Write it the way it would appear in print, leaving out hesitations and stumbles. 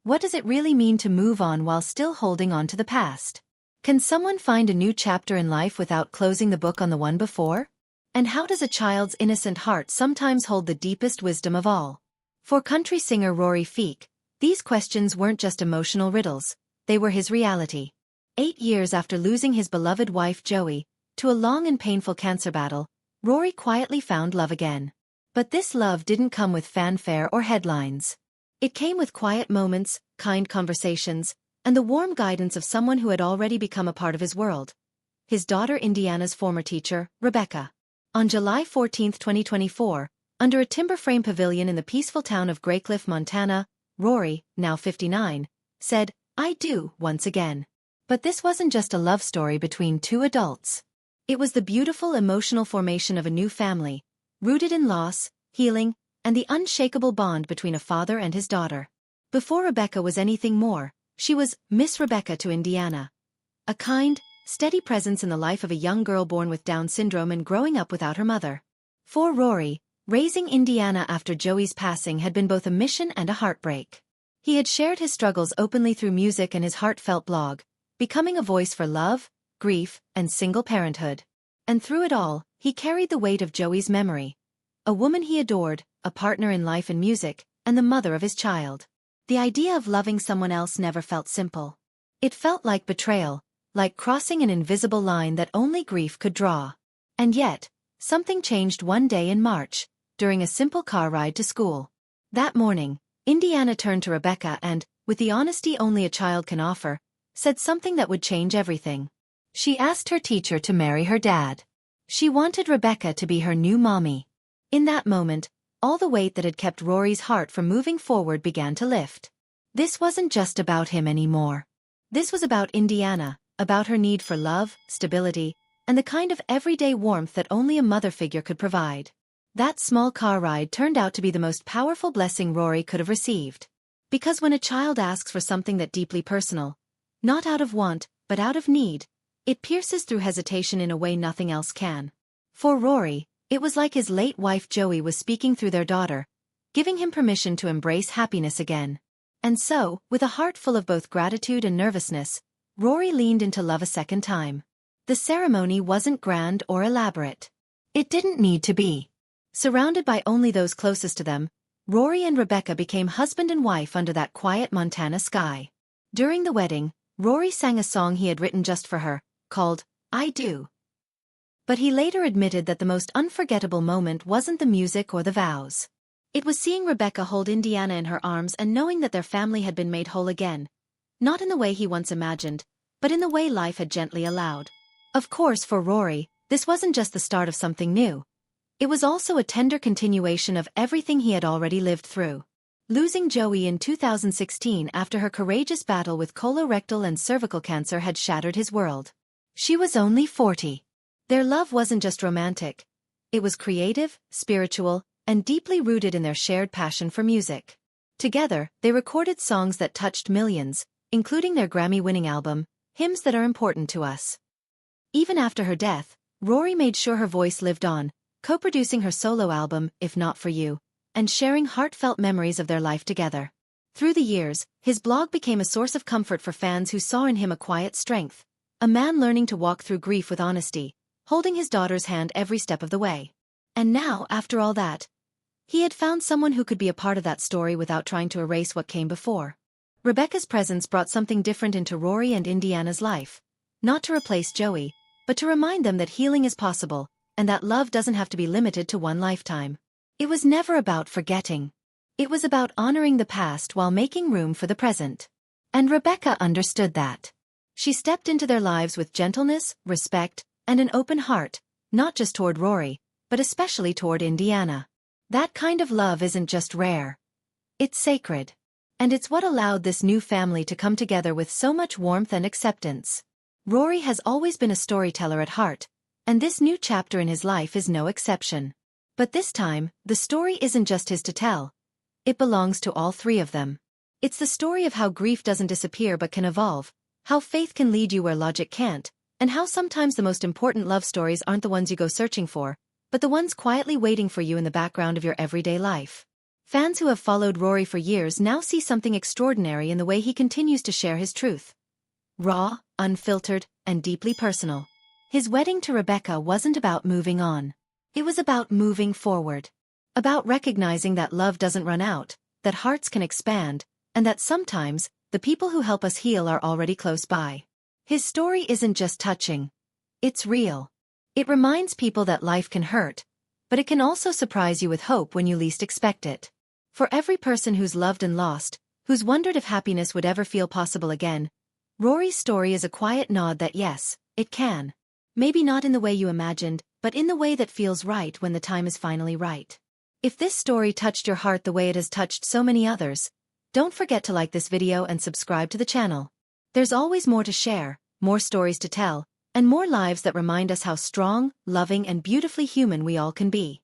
What does it really mean to move on while still holding on to the past? Can someone find a new chapter in life without closing the book on the one before? And how does a child's innocent heart sometimes hold the deepest wisdom of all? For country singer Rory Feek, these questions weren't just emotional riddles, they were his reality. 8 years after losing his beloved wife Joey to a long and painful cancer battle, Rory quietly found love again. But this love didn't come with fanfare or headlines. It came with quiet moments, kind conversations, and the warm guidance of someone who had already become a part of his world. His daughter Indiana's former teacher, Rebecca. On July 14, 2024, under a timber frame pavilion in the peaceful town of Graycliff, Montana, Rory, now 59, said, "I do," once again. But this wasn't just a love story between two adults. It was the beautiful emotional formation of a new family, rooted in loss, healing, and the unshakable bond between a father and his daughter. Before Rebecca was anything more, she was Miss Rebecca to Indiana. A kind, steady presence in the life of a young girl born with Down syndrome and growing up without her mother. For Rory, raising Indiana after Joey's passing had been both a mission and a heartbreak. He had shared his struggles openly through music and his heartfelt blog, becoming a voice for love, grief, and single parenthood. And through it all, he carried the weight of Joey's memory. A woman he adored, a partner in life and music, and the mother of his child. The idea of loving someone else never felt simple. It felt like betrayal, like crossing an invisible line that only grief could draw. And yet, something changed one day in March, during a simple car ride to school. That morning, Indiana turned to Rebecca and, with the honesty only a child can offer, said something that would change everything. She asked her teacher to marry her dad. She wanted Rebecca to be her new mommy. In that moment, all the weight that had kept Rory's heart from moving forward began to lift. This wasn't just about him anymore. This was about Indiana, about her need for love, stability, and the kind of everyday warmth that only a mother figure could provide. That small car ride turned out to be the most powerful blessing Rory could have received. Because when a child asks for something that deeply personal, not out of want, but out of need, it pierces through hesitation in a way nothing else can. For Rory, it was like his late wife Joey was speaking through their daughter, giving him permission to embrace happiness again. And so, with a heart full of both gratitude and nervousness, Rory leaned into love a second time. The ceremony wasn't grand or elaborate. It didn't need to be. Surrounded by only those closest to them, Rory and Rebecca became husband and wife under that quiet Montana sky. During the wedding, Rory sang a song he had written just for her, called, "I Do." But he later admitted that the most unforgettable moment wasn't the music or the vows. It was seeing Rebecca hold Indiana in her arms and knowing that their family had been made whole again. Not in the way he once imagined, but in the way life had gently allowed. Of course, for Rory, this wasn't just the start of something new. It was also a tender continuation of everything he had already lived through. Losing Joey in 2016 after her courageous battle with colorectal and cervical cancer had shattered his world. She was only 40. Their love wasn't just romantic. It was creative, spiritual, and deeply rooted in their shared passion for music. Together, they recorded songs that touched millions, including their Grammy-winning album, Hymns That Are Important to Us. Even after her death, Rory made sure her voice lived on, co-producing her solo album, If Not For You, and sharing heartfelt memories of their life together. Through the years, his blog became a source of comfort for fans who saw in him a quiet strength, a man learning to walk through grief with honesty, holding his daughter's hand every step of the way. And now, after all that, he had found someone who could be a part of that story without trying to erase what came before. Rebecca's presence brought something different into Rory and Indiana's life. Not to replace Joey, but to remind them that healing is possible, and that love doesn't have to be limited to one lifetime. It was never about forgetting. It was about honoring the past while making room for the present. And Rebecca understood that. She stepped into their lives with gentleness, respect, and an open heart, not just toward Rory, but especially toward Indiana. That kind of love isn't just rare. It's sacred. And it's what allowed this new family to come together with so much warmth and acceptance. Rory has always been a storyteller at heart, and this new chapter in his life is no exception. But this time, the story isn't just his to tell. It belongs to all three of them. It's the story of how grief doesn't disappear but can evolve, how faith can lead you where logic can't, and how sometimes the most important love stories aren't the ones you go searching for, but the ones quietly waiting for you in the background of your everyday life. Fans who have followed Rory for years now see something extraordinary in the way he continues to share his truth. Raw, unfiltered, and deeply personal. His wedding to Rebecca wasn't about moving on. It was about moving forward. About recognizing that love doesn't run out, that hearts can expand, and that sometimes, the people who help us heal are already close by. His story isn't just touching. It's real. It reminds people that life can hurt, but it can also surprise you with hope when you least expect it. For every person who's loved and lost, who's wondered if happiness would ever feel possible again, Rory's story is a quiet nod that yes, it can. Maybe not in the way you imagined, but in the way that feels right when the time is finally right. If this story touched your heart the way it has touched so many others, don't forget to like this video and subscribe to the channel. There's always more to share, more stories to tell, and more lives that remind us how strong, loving, and beautifully human we all can be.